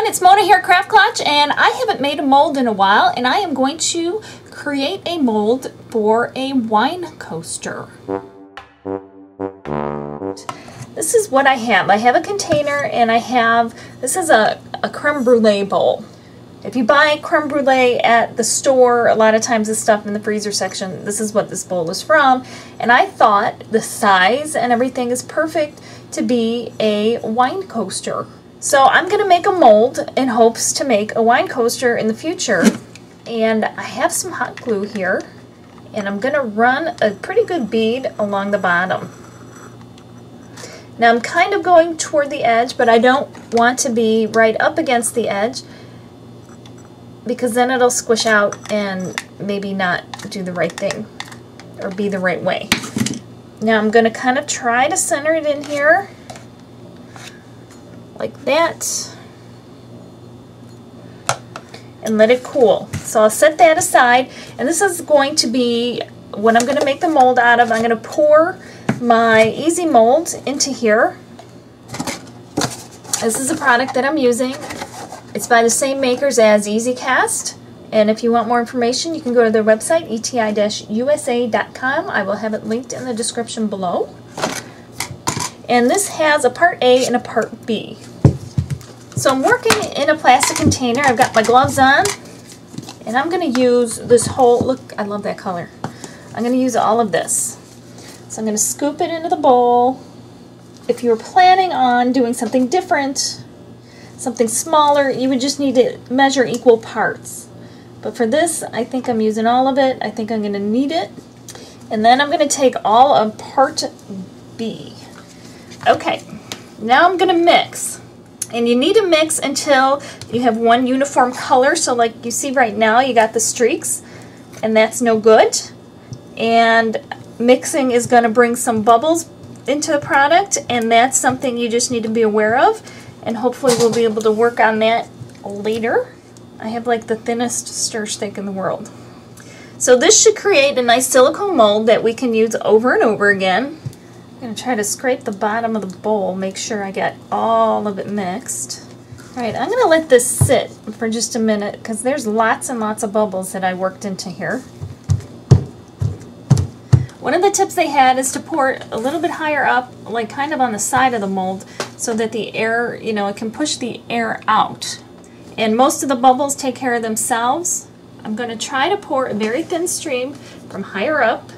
everyone, it's Mona here, Craft Clutch, and I haven't made a mold in a while, and I am going to create a mold for a wine coaster. This is what I have. I have a container, and this is a creme brulee bowl. If you buy creme brulee at the store, a lot of times the stuff in the freezer section, this is what this bowl is from. And I thought the size and everything is perfect to be a wine coaster. So I'm going to make a mold in hopes to make a wine coaster in the future. And I have some hot glue here. And I'm going to run a pretty good bead along the bottom. Now I'm kind of going toward the edge, but I don't want to be right up against the edge, because then it'll squish out and maybe not do the right thing or be the right way. Now I'm going to kind of try to center it in here like that and let it cool. So I'll set that aside, and this is going to be what I'm going to make the mold out of. I'm going to pour my Easy Mold into here. This is a product that I'm using. It's by the same makers as Easy Cast, and if you want more information, you can go to their website, eti-usa.com. I will have it linked in the description below. And this has a part A and a part B. So I'm working in a plastic container. I've got my gloves on, and I'm going to use this whole, look, I love that color. I'm going to use all of this. So I'm going to scoop it into the bowl. If you were planning on doing something different, something smaller, you would just need to measure equal parts. But for this, I think I'm using all of it. I think I'm going to need it. And then I'm going to take all of part B. Okay, now I'm going to mix. And you need to mix until you have one uniform color. So like you see right now, you got the streaks, and that's no good. And mixing is going to bring some bubbles into the product, and that's something you just need to be aware of. And hopefully we'll be able to work on that later. I have like the thinnest stir stick in the world. So this should create a nice silicone mold that we can use over and over again. I'm going to try to scrape the bottom of the bowl, make sure I get all of it mixed. Alright, I'm going to let this sit for just a minute because there's lots and lots of bubbles that I worked into here. One of the tips they had is to pour it a little bit higher up, like kind of on the side of the mold, so that the air, you know, it can push the air out. And most of the bubbles take care of themselves. I'm going to try to pour a very thin stream from higher up,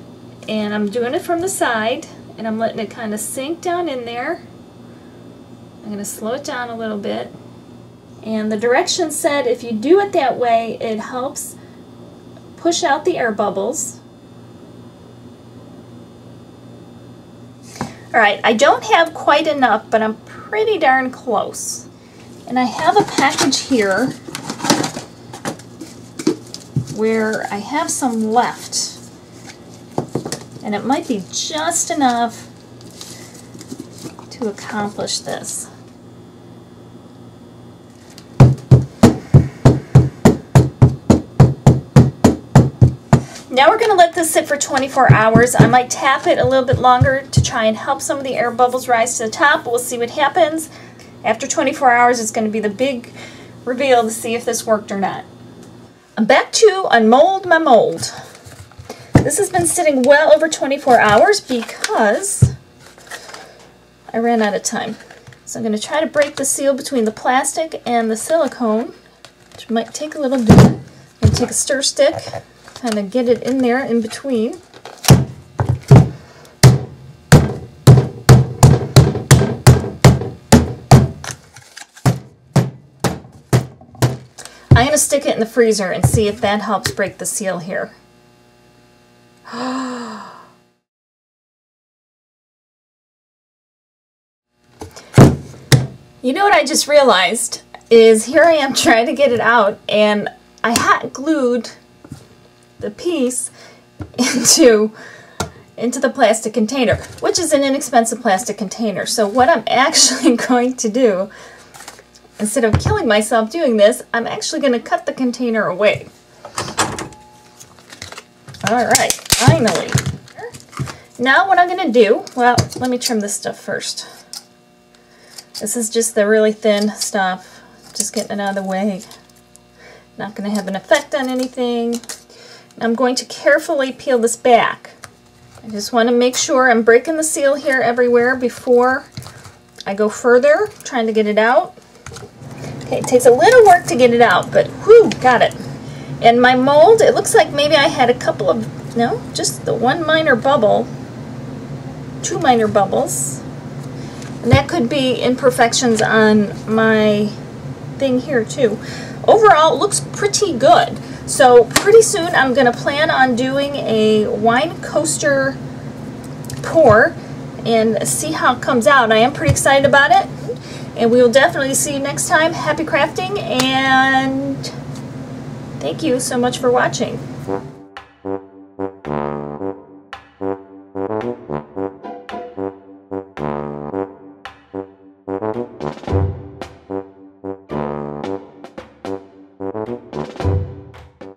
and I'm doing it from the side, and I'm letting it kind of sink down in there. I'm going to slow it down a little bit. And the directions said if you do it that way, it helps push out the air bubbles. Alright, I don't have quite enough, but I'm pretty darn close. And I have a package here where I have some left. And it might be just enough to accomplish this. Now we're going to let this sit for 24 hours. I might tap it a little bit longer to try and help some of the air bubbles rise to the top. We'll see what happens. After 24 hours, it's going to be the big reveal to see if this worked or not. I'm back to unmold my mold. This has been sitting well over 24 hours because I ran out of time. So I'm going to try to break the seal between the plastic and the silicone, which might take a little doing. I'm going to take a stir stick, kind of get it in there in between. I'm going to stick it in the freezer and see if that helps break the seal here. You know what I just realized is here I am trying to get it out, and I hot glued the piece into the plastic container, which is an inexpensive plastic container. So what I'm actually going to do, instead of killing myself doing this, I'm actually going to cut the container away. Alright, finally. Now what I'm going to do, well, let me trim this stuff first. This is just the really thin stuff. just getting it out of the way. Not going to have an effect on anything. I'm going to carefully peel this back. I just want to make sure I'm breaking the seal here everywhere before I go further, trying to get it out. Okay, it takes a little work to get it out, but whew, got it. And my mold, it looks like maybe I had a couple of, no, just the one minor bubble, 2 minor bubbles. And that could be imperfections on my thing here too. Overall, it looks pretty good. So pretty soon I'm going to plan on doing a wine coaster pour and see how it comes out. I am pretty excited about it. And we will definitely see you next time. Happy crafting, and thank you so much for watching.